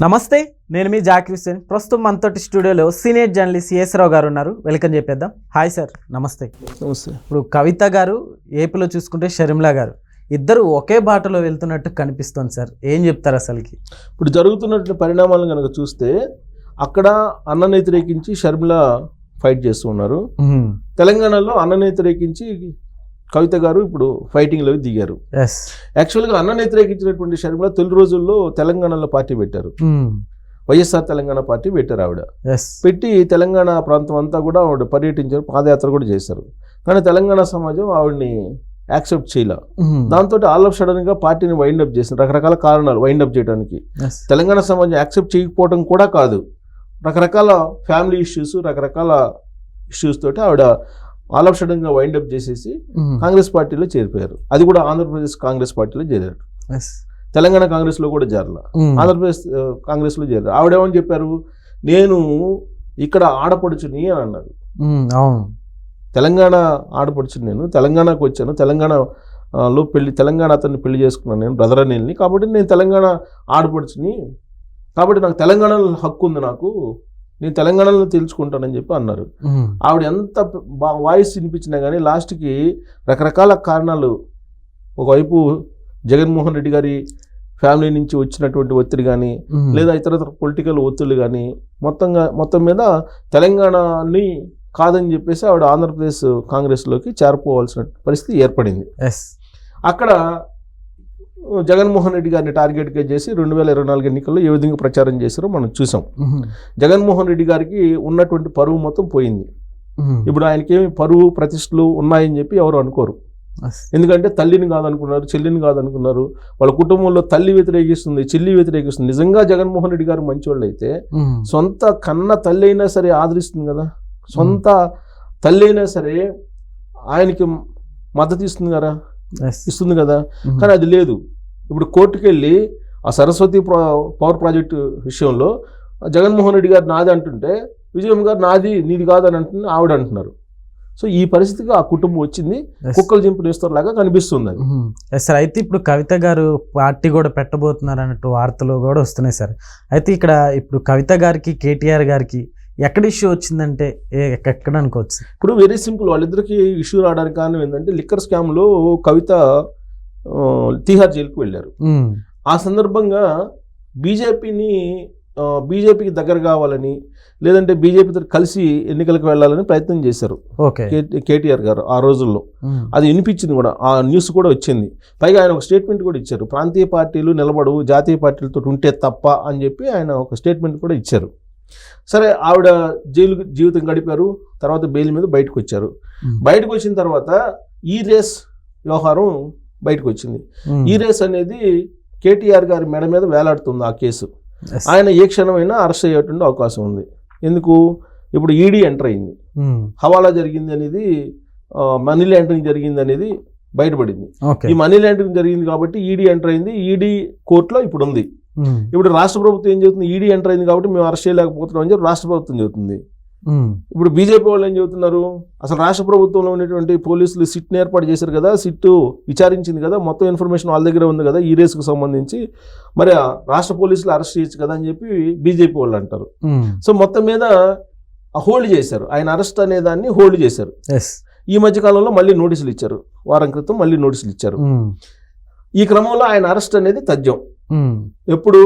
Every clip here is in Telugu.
నమస్తే, నేను మీ జాకిర్ హుస్సేన్. ప్రస్తుతం మనతోటి స్టూడియోలో సీనియర్ జర్నలిస్ట్ సిఎస్ రావు గారు ఉన్నారు. వెల్కమ్ చెప్పేద్దాం. హాయ్ సార్, నమస్తే. నమస్తే. ఇప్పుడు కవిత గారు, ఏపీలో చూసుకుంటే షర్మిల గారు, ఇద్దరు ఒకే బాటలో వెళ్తున్నట్టు కనిపిస్తుంది సార్. ఏం చెప్తారు అసలుకి? ఇప్పుడు జరుగుతున్నటువంటి పరిణామాలను కనుక చూస్తే అక్కడ అన్నను వ్యతిరేకించి షర్మిల ఫైట్ చేస్తూ ఉన్నారు. తెలంగాణలో అన్నను వ్యతిరేకించి కవిత గారు ఇప్పుడు ఫైటింగ్లో దిగారు. యాక్చువల్గా అన్నను వ్యతిరేకించినటువంటి షర్మిల తొలి రోజుల్లో తెలంగాణలో పార్టీ పెట్టారు. వైఎస్ఆర్ తెలంగాణ పార్టీ పెట్టారు. ఆవిడ పెట్టి తెలంగాణ ప్రాంతం అంతా కూడా ఆవిడ పర్యటించారు, పాదయాత్ర కూడా చేశారు. కానీ తెలంగాణ సమాజం ఆవిడని యాక్సెప్ట్ చేయలే. దాంతో ఆల్ ఆఫ్ సడన్ గా పార్టీని వైండప్ చేసింది. రకరకాల కారణాలు వైండప్ చేయడానికి. తెలంగాణ సమాజం యాక్సెప్ట్ చేయకపోవడం కూడా కాదు, రకరకాల ఫ్యామిలీ ఇష్యూస్, రకరకాల ఇష్యూస్ తోటి ఆవిడ ఆల్ ఆఫ్ సడన్ గా వైండప్ చేసేసి కాంగ్రెస్ పార్టీలో చేరిపోయారు. అది కూడా ఆంధ్రప్రదేశ్ కాంగ్రెస్ పార్టీలో చేరారు. తెలంగాణ కాంగ్రెస్ లో కూడా చేరలా, ఆంధ్రప్రదేశ్ కాంగ్రెస్ లో చేరారు. ఆవిడేమని చెప్పారు, నేను ఇక్కడ ఆడపడుచుని అని అన్నారు. తెలంగాణ ఆడపడుచుని, నేను తెలంగాణకు వచ్చాను, తెలంగాణలో తెలంగాణ అతన్ని పెళ్లి చేసుకున్నాను, నేను బ్రదర్ అనిల్ని, కాబట్టి నేను తెలంగాణ ఆడపడుచుని, కాబట్టి నాకు తెలంగాణలో హక్కు ఉంది, నేను తెలంగాణలో తెలుసుకుంటానని చెప్పి అన్నారు. ఆవిడ ఎంత వాయిస్ వినిపించినా కానీ లాస్ట్కి రకరకాల కారణాలు, ఒకవైపు జగన్మోహన్ రెడ్డి గారి ఫ్యామిలీ నుంచి వచ్చినటువంటి ఒత్తిడి కానీ, లేదా ఇతర పొలిటికల్ ఒత్తిళ్ళు కానీ, మొత్తం మీద తెలంగాణని కాదని చెప్పేసి ఆవిడ ఆంధ్రప్రదేశ్ కాంగ్రెస్లోకి చేరిపోవాల్సిన పరిస్థితి ఏర్పడింది. అక్కడ జగన్మోహన్ రెడ్డి గారిని టార్గెట్గా చేసి 2024 ఎన్నికల్లో ఏ విధంగా ప్రచారం చేశారో మనం చూసాం. జగన్మోహన్ రెడ్డి గారికి ఉన్నటువంటి పరువు మొత్తం పోయింది. ఇప్పుడు ఆయనకేమి పరువు ప్రతిష్టలు ఉన్నాయని చెప్పి ఎవరు అనుకోరు. ఎందుకంటే తల్లిని కాదనుకున్నారు, చెల్లిని కాదనుకున్నారు. వాళ్ళ కుటుంబంలో తల్లి వ్యతిరేకిస్తుంది, చెల్లి వ్యతిరేకిస్తుంది. నిజంగా జగన్మోహన్ రెడ్డి గారు మంచివాళ్ళు అయితే సొంత కన్న తల్లి అయినా సరే ఆదరిస్తుంది కదా, సొంత తల్లి అయినా సరే ఆయనకి మద్దతు ఇస్తుంది కదా. కానీ అది లేదు. ఇప్పుడు కోర్టుకు వెళ్ళి ఆ సరస్వతి పవర్ ప్రాజెక్టు విషయంలో జగన్మోహన్ రెడ్డి గారు నాది అంటుంటే విజయమ్మ గారు నాది నీది కాదని ఆవిడ అంటున్నారు. సో ఈ పరిస్థితికి ఆ కుటుంబం వచ్చింది, కుక్కలు చింపినేస్తారులాగా కనిపిస్తుంది. సార్, అయితే ఇప్పుడు కవిత గారు పార్టీ కూడా పెట్టబోతున్నారు అన్నట్టు వార్తలు కూడా వస్తున్నాయి సార్. అయితే ఇక్కడ ఇప్పుడు కవిత గారికి, కేటీఆర్ గారికి ఎక్కడ ఇష్యూ వచ్చిందంటే ఎక్కడ అనుకోవచ్చు? ఇప్పుడు వెరీ సింపుల్, వాళ్ళిద్దరికి ఇష్యూ రావడానికి కారణం ఏంటంటే లిక్కర్ స్కామ్లో కవిత తిహార్ జైలుకు వెళ్ళారు. ఆ సందర్భంగా బీజేపీకి దగ్గర కావాలని, లేదంటే బీజేపీతో కలిసి ఎన్నికలకు వెళ్ళాలని ప్రయత్నం చేశారు కేటీఆర్ గారు ఆ రోజుల్లో. అది వినిపించింది కూడా, ఆ న్యూస్ కూడా వచ్చింది. పైగా ఆయన ఒక స్టేట్మెంట్ కూడా ఇచ్చారు, ప్రాంతీయ పార్టీలు నిలబడవు, జాతీయ పార్టీలతో ఉంటే తప్ప అని చెప్పి ఆయన ఒక స్టేట్మెంట్ కూడా ఇచ్చారు. సరే, ఆవిడ జీవితం గడిపారు. తర్వాత బెయిల్ మీద బయటకు వచ్చారు. బయటకు వచ్చిన తర్వాత ఈ రేస్ వ్యవహారం బయటకు వచ్చింది. ఈ రేస్ అనేది కేటీఆర్ గారి మెడ మీద వేలాడుతుంది ఆ కేసు. ఆయన ఏ క్షణమైనా అరెస్ట్ అయ్యేటువంటి అవకాశం ఉంది. ఎందుకు? ఇప్పుడు ఈడీ ఎంటర్ అయింది, హవాలా జరిగింది అనేది, మనీ లాండరింగ్ జరిగింది అనేది బయటపడింది. ఈ మనీ లాండరింగ్ జరిగింది కాబట్టి ఈడీ ఎంటర్ అయింది. ఈడీ కోర్టులో ఇప్పుడు ఉంది. ఇప్పుడు రాష్ట్ర ప్రభుత్వం ఏం చెబుతుంది, ఈడీ ఎంటర్ అయింది కాబట్టి మేము అరెస్ట్ చేయలేకపోతున్నాం అని చెప్పి రాష్ట్ర ప్రభుత్వం చెబుతుంది. ఇప్పుడు బీజేపీ వాళ్ళు ఏం చెబుతున్నారు, అసలు రాష్ట్ర ప్రభుత్వంలో ఉన్నటువంటి పోలీసులు సిట్ని ఏర్పాటు చేశారు కదా, సిట్ విచారించింది కదా, మొత్తం ఇన్ఫర్మేషన్ వాళ్ళ దగ్గర ఉంది కదా ఈ రేసుకు సంబంధించి, మరి రాష్ట్ర పోలీసులు అరెస్ట్ చేయొచ్చు కదా అని చెప్పి బీజేపీ వాళ్ళు అంటారు. సో మొత్తం మీద హోల్డ్ చేశారు, ఆయన అరెస్ట్ అనే దాన్ని హోల్డ్ చేశారు. ఈ మధ్య కాలంలో మళ్ళీ నోటీసులు ఇచ్చారు, వారం క్రితం మళ్ళీ నోటీసులు ఇచ్చారు. ఈ క్రమంలో ఆయన అరెస్ట్ అనేది తథ్యం. ఎప్పుడు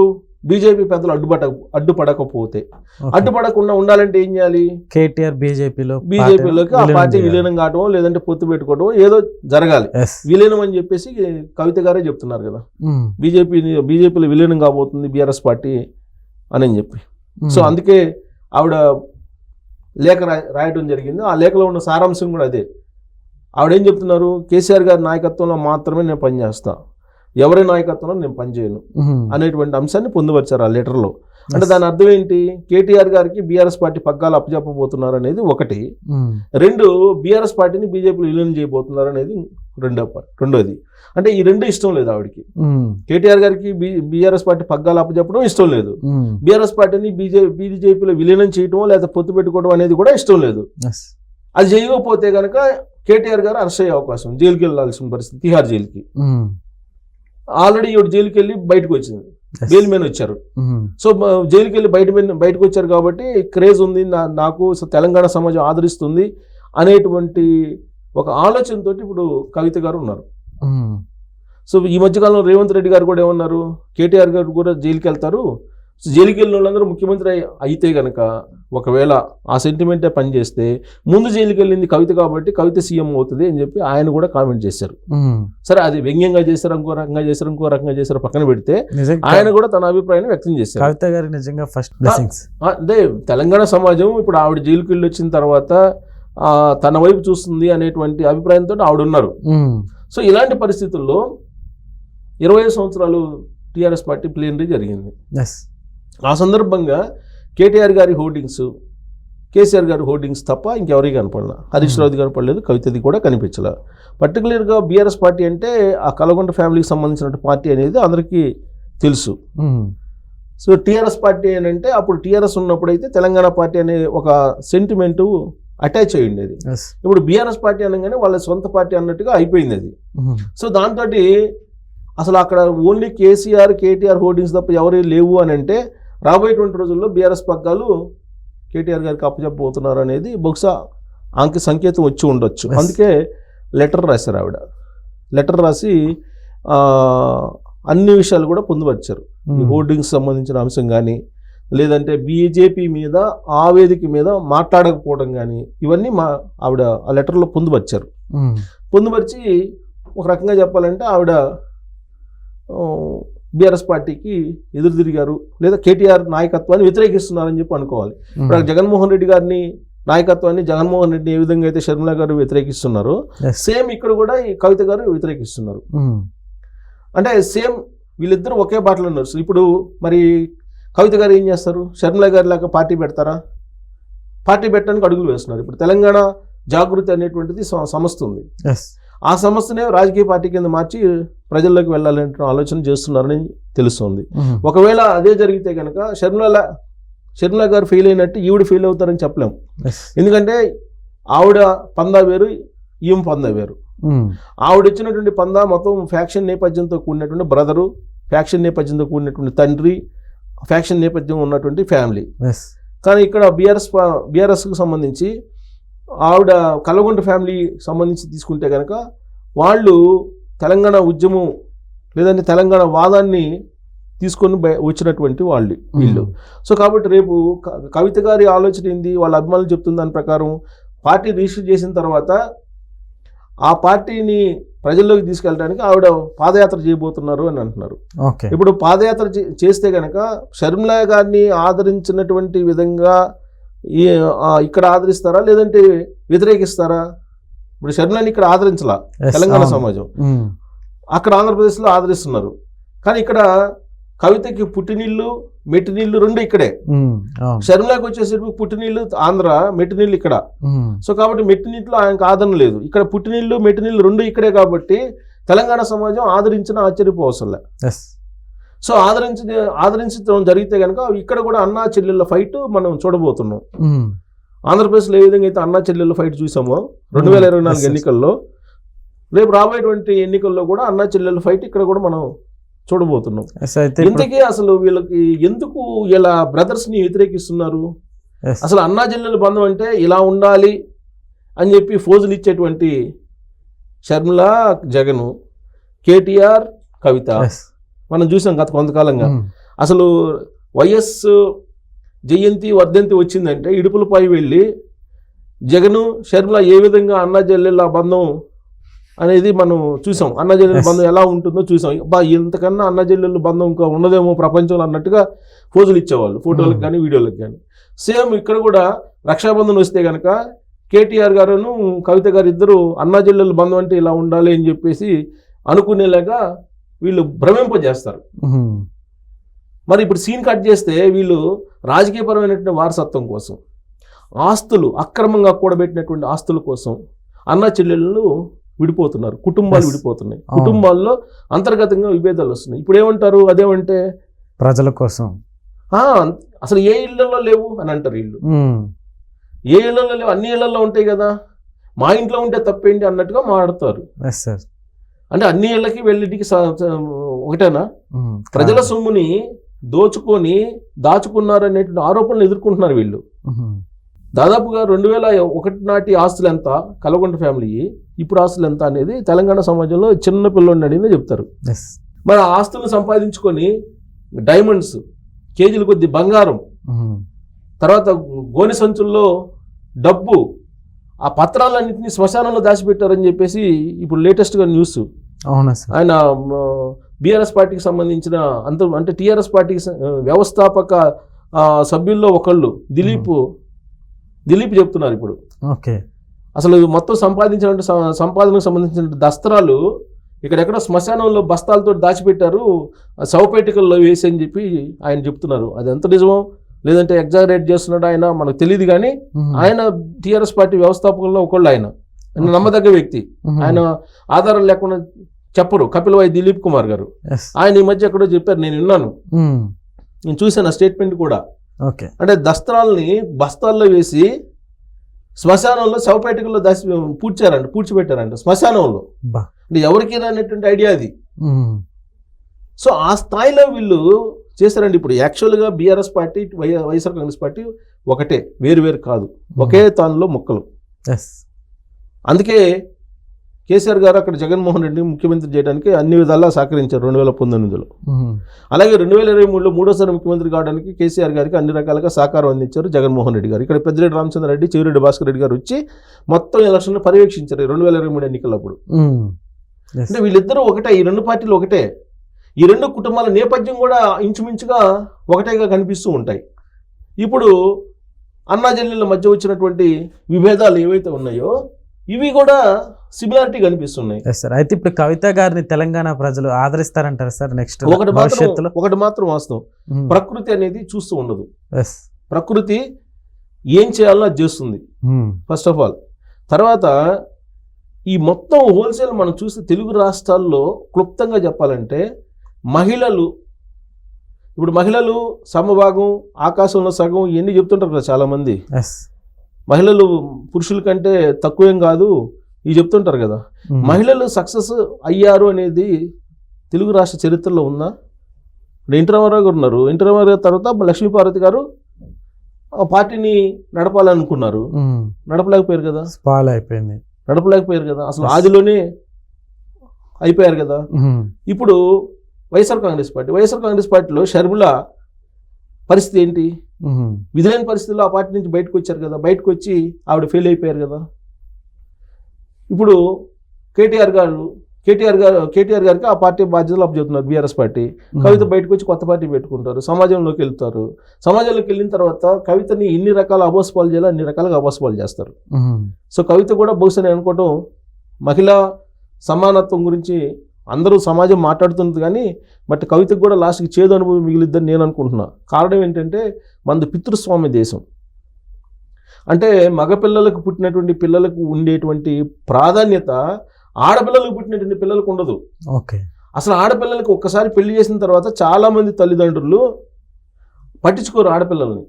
బీజేపీ పెద్దలు అడ్డుపడకుండా ఉండాలంటే ఏం చేయాలి? కేటీఆర్ బీజేపీలోకి ఆ పార్టీ విలీనం కావటం, లేదంటే పొత్తు పెట్టుకోవటం ఏదో జరగాలి. విలీనం అని చెప్పేసి కవిత గారే చెప్తున్నారు కదా, బీజేపీలో విలీనం కాబోతుంది బీఆర్ఎస్ పార్టీ అని చెప్పి. సో అందుకే ఆవిడ లేఖ రాయటం జరిగింది. ఆ లేఖలో ఉన్న సారాంశం కూడా అదే. ఆవిడేం చెప్తున్నారు, కేసీఆర్ గారి నాయకత్వంలో మాత్రమే నేను పనిచేస్తా, ఎవరి నాయకత్వంలో నేను పనిచేయను అనేటువంటి అంశాన్ని పొందుపరిచారు ఆ లెటర్లో. అంటే దాని అర్థం ఏంటి, కేటీఆర్ గారికి బీఆర్ఎస్ పార్టీ పగ్గాలు అప్పచెప్పబోతున్నారు అనేది ఒకటి. రెండు, బీఆర్ఎస్ పార్టీని బీజేపీలో విలీనం చేయబోతున్నారు అనేది రెండోది. అంటే ఈ రెండు ఇష్టం లేదు ఆవిడకి. కేటీఆర్ గారికి బీఆర్ఎస్ పార్టీ పగ్గాలు అప్పచెప్పడం ఇష్టం లేదు, బీఆర్ఎస్ పార్టీని బీజేపీలో విలీనం చేయటం లేదా పొత్తు పెట్టుకోవడం అనేది కూడా ఇష్టం లేదు. అది చేయకపోతే కనుక కేటీఆర్ గారు అరెస్ట్ అయ్యే అవకాశం, జైలుకి వెళ్ళాల్సిన పరిస్థితి, తిహార్ జైలుకి. ఆల్రెడీ ఈవిడ జైలుకి వెళ్ళి బయటకు వచ్చింది. బెయిల్ మీద వచ్చారు. సో జైలుకి వెళ్ళి బయటకు వచ్చారు కాబట్టి క్రేజ్ ఉంది, నాకు తెలంగాణ సమాజం ఆదరిస్తుంది అనేటువంటి ఒక ఆలోచనతో ఇప్పుడు కవిత గారు ఉన్నారు. సో ఈ మధ్యకాలంలో రేవంత్ రెడ్డి గారు కూడా ఏమన్నారు, కేటీఆర్ గారు కూడా జైలుకి వెళ్తారు, జైలుకి వెళ్ళిన వాళ్ళందరూ ముఖ్యమంత్రి అయితే కనుక ఒకవేళ ఆ సెంటిమెంటే పనిచేస్తే ముందు జైలుకి వెళ్ళింది కవిత కాబట్టి కవిత సీఎం అవుతుంది అని చెప్పి ఆయన కూడా కామెంట్ చేశారు. సరే అది వ్యంగ్యంగా చేశారు, ఇంకో రకంగా చేశారు పక్కన పెడితే ఆయన కూడా తన అభిప్రాయాన్ని వ్యక్తం చేశారు. కవిత గారి నిజంగా ఫస్ట్ బ్లెస్సింగ్స్. అదే తెలంగాణ సమాజం ఇప్పుడు ఆవిడ జైలుకి వెళ్ళి వచ్చిన తర్వాత తన వైపు చూస్తుంది అనేటువంటి అభిప్రాయంతో ఆవిడ ఉన్నారు. సో ఇలాంటి పరిస్థితుల్లో 25 సంవత్సరాలు టీఆర్ఎస్ పార్టీ ప్లేనరీ జరిగింది. ఆ సందర్భంగా కేటీఆర్ గారి హోర్డింగ్స్, కేసీఆర్ గారి హోర్డింగ్స్ తప్ప ఇంకెవరికి కనపడలా. హరీష్ రావు కనపడలేదు, కవితది కూడా కనిపించలే. పర్టికులర్గా బీఆర్ఎస్ పార్టీ అంటే ఆ కలగొండ ఫ్యామిలీకి సంబంధించిన పార్టీ అనేది అందరికీ తెలుసు. సో టీఆర్ఎస్ పార్టీ అని అంటే అప్పుడు టీఆర్ఎస్ ఉన్నప్పుడు అయితే తెలంగాణ పార్టీ అనే ఒక సెంటిమెంటు అటాచ్ అయ్యి ఉండేది. ఇప్పుడు బీఆర్ఎస్ పార్టీ అనగానే వాళ్ళ సొంత పార్టీ అన్నట్టుగా అయిపోయింది అది. సో దాంతో అసలు అక్కడ ఓన్లీ కేసీఆర్ కేటీఆర్ హోర్డింగ్స్ తప్ప ఎవరు లేవు అని అంటే రాబోయేటువంటి రోజుల్లో బీఆర్ఎస్ పగ్గాలు కేటీఆర్ గారికి అప్పచెప్పబోతున్నారు అనేది బహుశా సంకేతం వచ్చి ఉండొచ్చు. అందుకే లెటర్ రాశారు ఆవిడ. లెటర్ రాసి అన్ని విషయాలు కూడా పొందుపరిచారు. ఈ హోర్డింగ్స్ సంబంధించిన అంశం కానీ, లేదంటే బీజేపీ మీద ఆ వేదిక మీద మాట్లాడకపోవడం కానీ, ఇవన్నీ ఆవిడ ఆ లెటర్లో పొందుపరిచారు. పొందుపరిచి ఒక రకంగా చెప్పాలంటే ఆవిడ బీఆర్ఎస్ పార్టీకి ఎదురు తిరిగారు, లేదా కేటీఆర్ నాయకత్వాన్ని వ్యతిరేకిస్తున్నారని చెప్పి అనుకోవాలి. ఇప్పుడు జగన్మోహన్ రెడ్డి గారిని నాయకత్వాన్ని, జగన్మోహన్ రెడ్డిని ఏ విధంగా అయితే షర్మిల గారు వ్యతిరేకిస్తున్నారో సేమ్ ఇక్కడ కూడా ఈ కవిత గారు వ్యతిరేకిస్తున్నారు. అంటే సేమ్ వీళ్ళిద్దరూ ఒకే బాటలో ఉన్నారు. ఇప్పుడు మరి కవిత గారు ఏం చేస్తారు, షర్మిల గారి లాగా పార్టీ పెడతారా? పార్టీ పెట్టడానికి అడుగులు వేస్తున్నారు. ఇప్పుడు తెలంగాణ జాగృతి అనేటువంటిది సంస్థ ఉంది. ఆ సంస్థనే రాజకీయ పార్టీ కింద మార్చి ప్రజల్లోకి వెళ్ళాలనే ఆలోచన చేస్తున్నారని తెలుస్తుంది. ఒకవేళ అదే జరిగితే కనుక షర్మిల గారు ఫెయిల్ అయినట్టు ఈవిడ ఫెయిల్ అవుతారని చెప్పలేము. ఎందుకంటే ఆవిడ పందా వేరు, ఈమె పందా వేరు. ఆవిడ ఇచ్చినటువంటి పందా మొత్తం ఫ్యాక్షన్ నేపథ్యంతో కూడినటువంటి బ్రదరు, ఫ్యాక్షన్ నేపథ్యంతో కూడినటువంటి తండ్రి, ఫ్యాక్షన్ నేపథ్యం ఉన్నటువంటి ఫ్యామిలీ. కానీ ఇక్కడ బీఆర్ఎస్కు సంబంధించి ఆవిడ కల్వకుంట్ల ఫ్యామిలీ సంబంధించి తీసుకుంటే కనుక వాళ్ళు తెలంగాణ ఉద్యమం లేదంటే తెలంగాణ వాదాన్ని తీసుకొని వచ్చినటువంటి వీళ్ళు. సో కాబట్టి రేపు కవిత గారి ఆలోచన ఏంది, వాళ్ళ అభిమానులు చెప్తున్న దాని ప్రకారం పార్టీ రిజిస్టర్ చేసిన తర్వాత ఆ పార్టీని ప్రజల్లోకి తీసుకెళ్ళడానికి ఆవిడ పాదయాత్ర చేయబోతున్నారు అని అంటున్నారు. ఇప్పుడు పాదయాత్ర చేస్తే కనుక షర్మిల గారిని ఆదరించినటువంటి విధంగా ఇక్కడ ఆదరిస్తారా లేదంటే వ్యతిరేకిస్తారా? ఇప్పుడు షర్మిలని ఇక్కడ ఆదరించలా తెలంగాణ సమాజం, అక్కడ ఆంధ్రప్రదేశ్లో ఆదరిస్తున్నారు. కానీ ఇక్కడ కవితకి పుట్టినీళ్ళు మెట్టినీళ్ళు రెండు ఇక్కడే. షర్మిలాకి వచ్చేసరికి పుట్టినీళ్ళు ఆంధ్ర, మెట్టినీళ్ళు ఇక్కడ. సో కాబట్టి మెట్టినీళ్ళు ఆయనకు ఆదరణ లేదు. ఇక్కడ పుట్టినీళ్ళు మెట్టినీళ్ళు రెండు ఇక్కడే కాబట్టి తెలంగాణ సమాజం ఆదరించిన ఆశ్చర్యపోవసలే. సో ఆదరించడం జరిగితే కనుక ఇక్కడ కూడా అన్నా చెల్లెళ్ళ ఫైట్ మనం చూడబోతున్నాం. ఆంధ్రప్రదేశ్లో ఏ విధంగా అయితే అన్నా చెల్లెళ్ళ ఫైట్ చూసామో 2024 ఎన్నికల్లో, రేపు రాబోయేటువంటి ఎన్నికల్లో కూడా అన్నా చెల్లెళ్ళ ఫైట్ ఇక్కడ కూడా మనం చూడబోతున్నాం. ఇంతకీ అసలు వీళ్ళకి ఎందుకు ఇలా బ్రదర్స్ని వ్యతిరేకిస్తున్నారు? అసలు అన్నా చెల్లెళ్ళ బంధం అంటే ఇలా ఉండాలి అని చెప్పి ఫోజులు ఇచ్చేటువంటి షర్మిల, జగన్, కేటీఆర్, కవిత మనం చూసాం గత కొంతకాలంగా. అసలు వైఎస్ జయంతి వర్ధంతి వచ్చిందంటే ఇడుపులపై వెళ్ళి జగను షర్మిల ఏ విధంగా అన్నా చెల్లెళ్ళ బంధం అనేది మనం చూసాం. అన్నా చెల్లెళ్ళ బంధం ఎలా ఉంటుందో చూసాం. ఇంతకన్నా అన్నా చెల్లెళ్ళ బంధం ఇంకా ఉండదేమో ప్రపంచంలో అన్నట్టుగా ఫోజులు ఇచ్చేవాళ్ళు, ఫోటోలకు కానీ వీడియోలకు కానీ. సేమ్ ఇక్కడ కూడా రక్షాబంధన్ వస్తే కనుక కేటీఆర్ గారును కవిత గారు ఇద్దరు అన్నా చెల్లెళ్ళ బంధం అంటే ఇలా ఉండాలి అని చెప్పేసి అనుకునేలాగా వీళ్ళు భ్రమింపజేస్తారు. మరి ఇప్పుడు సీన్ కట్ చేస్తే వీళ్ళు రాజకీయపరమైనటువంటి వారసత్వం కోసం, ఆస్తులు అక్రమంగా కూడబెట్టినటువంటి ఆస్తుల కోసం అన్నా చెల్లెళ్ళు విడిపోతున్నారు, కుటుంబాలు విడిపోతున్నాయి, కుటుంబాల్లో అంతర్గతంగా విభేదాలు వస్తున్నాయి. ఇప్పుడు ఏమంటారు, అదేమంటే ప్రజల కోసం అసలు ఏ ఇళ్లలో లేవు అని అంటారు వీళ్ళు. ఏ ఇళ్లలో లేవు, అన్ని ఇళ్లలో ఉంటాయి కదా, మా ఇంట్లో ఉంటే తప్పేంటి అన్నట్టుగా మాట్లాడతారు. అంటే అన్ని ఇళ్ళకి వెళ్ళిటికి ఒక ఒకటేనా? ప్రజల సొమ్ముని దోచుకొని దాచుకున్నారనేటువంటి ఆరోపణలు ఎదుర్కొంటున్నారు వీళ్ళు. దాదాపుగా 2001 నాటి ఆస్తులు ఎంత కల్వకుంట్ల ఫ్యామిలీ, ఇప్పుడు ఆస్తులు ఎంత అనేది తెలంగాణ సమాజంలో చిన్న పిల్లోడిని అడిగినా చెప్తారు. మరి ఆ ఆస్తులను సంపాదించుకొని డైమండ్స్, కేజీల కొద్ది బంగారం, తర్వాత గోనె సంచుల్లో డబ్బు, ఆ పత్రాలన్నింటినీ శ్మశానంలో దాచిపెట్టారని చెప్పేసి ఇప్పుడు లేటెస్ట్గా న్యూస్. అవునా సార్? ఆయన బీఆర్ఎస్ పార్టీకి సంబంధించిన అంటే టీఆర్ఎస్ పార్టీకి వ్యవస్థాపక సభ్యుల్లో ఒకళ్ళు దిలీప్ చెప్తున్నారు ఇప్పుడు. ఓకే. అసలు మొత్తం సంపాదనకు సంబంధించిన దస్త్రాలు ఇక్కడెక్కడ శ్మశానంలో బస్తాలతో దాచిపెట్టారు, శవపేటికల్లో వేసి అని చెప్పి ఆయన చెప్తున్నారు. అది ఎంత నిజమో లేదంటే ఎగ్జాగరేట్ చేస్తున్నాడు ఆయన మనకు తెలియదు, కానీ ఆయన టీఆర్ఎస్ పార్టీ వ్యవస్థాపకుల్లో ఒకళ్ళు, ఆయన నమ్మదగ్గ వ్యక్తి. ఆయన ఆధారాలు లేకుండా చెప్పరు. కపిలవాయి దిలీప్ కుమార్ గారు ఆయన ఈ మధ్య ఎక్కడో చెప్పారు, నేను విన్నాను, నేను చూశాను ఆ స్టేట్మెంట్ కూడా. అంటే దస్త్రాలని బస్తాల్లో వేసి శ్మశానంలో శవపేటికల్లో పూడ్చిపెట్టారంట శ్మశానంలో. అంటే ఎవరికి రానటువంటి ఐడియా అది. సో ఆ స్థాయిలో వీళ్ళు చేశారండి. ఇప్పుడు యాక్చువల్గా BRS party, YSR Congress party ఒకటే, వేరు కాదు, ఒకే తానులో ముక్కలు. అందుకే కేసీఆర్ గారు అక్కడ జగన్మోహన్ రెడ్డిని ముఖ్యమంత్రి చేయడానికి అన్ని విధాలా సహకరించారు 2019లో. అలాగే 2023లో మూడోసారి ముఖ్యమంత్రి కావడానికి కేసీఆర్ గారికి అన్ని రకాలుగా సహకారం అందించారు జగన్మోహన్ రెడ్డి గారు. ఇక్కడ పెద్దిరెడ్డి రామచంద్రారెడ్డి, చెవిరెడ్డి భాస్కర్ రెడ్డి గారు వచ్చి మొత్తం ఎలక్షన్లు పర్యవేక్షించారు 2023 ఎన్నికలప్పుడు. అంటే వీళ్ళిద్దరూ ఒకటే, ఈ రెండు పార్టీలు ఒకటే. ఈ రెండు కుటుంబాల నేపథ్యం కూడా ఇంచుమించుగా ఒకటేగా కనిపిస్తూ ఉంటాయి. ఇప్పుడు అన్నాజల్లీల మధ్య వచ్చినటువంటి విభేదాలు ఏవైతే ఉన్నాయో ఇవి కూడా సిమిలారిటీ కనిపిస్తున్నాయి. అయితే ఇప్పుడు కవిత గారిని తెలంగాణ ప్రజలు ఆదరిస్తారంటారు సార్ నెక్స్ట్? ఒకటి మాత్రం వాస్తవం, ప్రకృతి అనేది చూస్తూ ఉండదు. ప్రకృతి ఏం చేయాలో అది చేస్తుంది ఫస్ట్ ఆఫ్ ఆల్. తర్వాత ఈ మొత్తం హోల్సేల్ మనం చూస్తే తెలుగు రాష్ట్రాల్లో క్లుప్తంగా చెప్పాలంటే మహిళలు సమభాగం, ఆకాశంలో సగం, ఇవన్నీ చెప్తుంటారు కదా చాలామంది. మహిళలు పురుషుల కంటే తక్కువేం కాదు ఇవి చెప్తుంటారు కదా. మహిళలు సక్సెస్ అయ్యారు అనేది తెలుగు రాష్ట్ర చరిత్రలో ఉందా? ఎన్టీ రామారావు గారు ఉన్నారు, ఎన్టీ రామారావు గారి తర్వాత లక్ష్మీపార్వతి గారు ఆ పార్టీని నడపాలనుకున్నారు, నడపలేకపోయారు కదా. నడపలేకపోయారు కదా, అసలు ఆదిలోనే అయిపోయారు కదా. ఇప్పుడు వైఎస్ఆర్ కాంగ్రెస్ పార్టీలో షర్మిల పరిస్థితి ఏంటి? విధులైన పరిస్థితుల్లో ఆ పార్టీ నుంచి బయటకు వచ్చారు కదా, బయటకు వచ్చి ఆవిడ ఫెయిల్ అయిపోయారు కదా. ఇప్పుడు కేటీఆర్ గారికి ఆ పార్టీ బాధ్యతలు అప్పచెప్తున్నారు బీఆర్ఎస్ పార్టీ. కవిత బయటకు వచ్చి కొత్త పార్టీ పెట్టుకుంటారు, సమాజంలోకి వెళ్తారు. సమాజంలోకి వెళ్ళిన తర్వాత కవితని ఎన్ని రకాల అబోస్పాలు చేయాలో అన్ని రకాలుగా అబోస్పాలు చేస్తారు. సో కవిత కూడా బహుశా నేను అనుకోవటం మహిళా సమానత్వం గురించి అందరూ సమాజం మాట్లాడుతున్నది, కానీ బట్ కవితకు కూడా లాస్ట్కి చేదు అనుభవం మిగిలిద్దని నేను అనుకుంటున్నా. కారణం ఏంటంటే మనది పితృస్వామ్య దేశం. అంటే మగపిల్లలకు పుట్టినటువంటి పిల్లలకు ఉండేటువంటి ప్రాధాన్యత ఆడపిల్లలకు పుట్టినటువంటి పిల్లలకు ఉండదు. అసలు ఆడపిల్లలకు ఒక్కసారి పెళ్లి చేసిన తర్వాత చాలామంది తల్లిదండ్రులు పట్టించుకోరు ఆడపిల్లల్ని.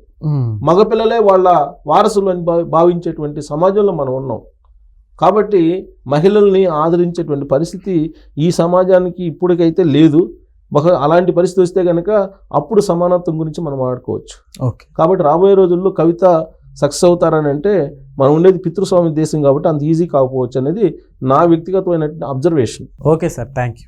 మగపిల్లలే వాళ్ళ వారసులు అని భావించేటువంటి సమాజంలో మనం ఉన్నాం. కాబట్టి మహిళల్ని ఆదరించేటువంటి పరిస్థితి ఈ సమాజానికి ఇప్పటికైతే లేదు. అలాంటి పరిస్థితి వస్తే కనుక అప్పుడు సమానత్వం గురించి మనం మాట్లాడుకోవచ్చు. కాబట్టి రాబోయే రోజుల్లో కవిత సక్సెస్ అవుతారని అంటే మనం ఉండేది పితృస్వామ్య దేశం కాబట్టి అంత ఈజీ కాకపోవచ్చు అనేది నా వ్యక్తిగతమైన observation. Okay sir, thank you.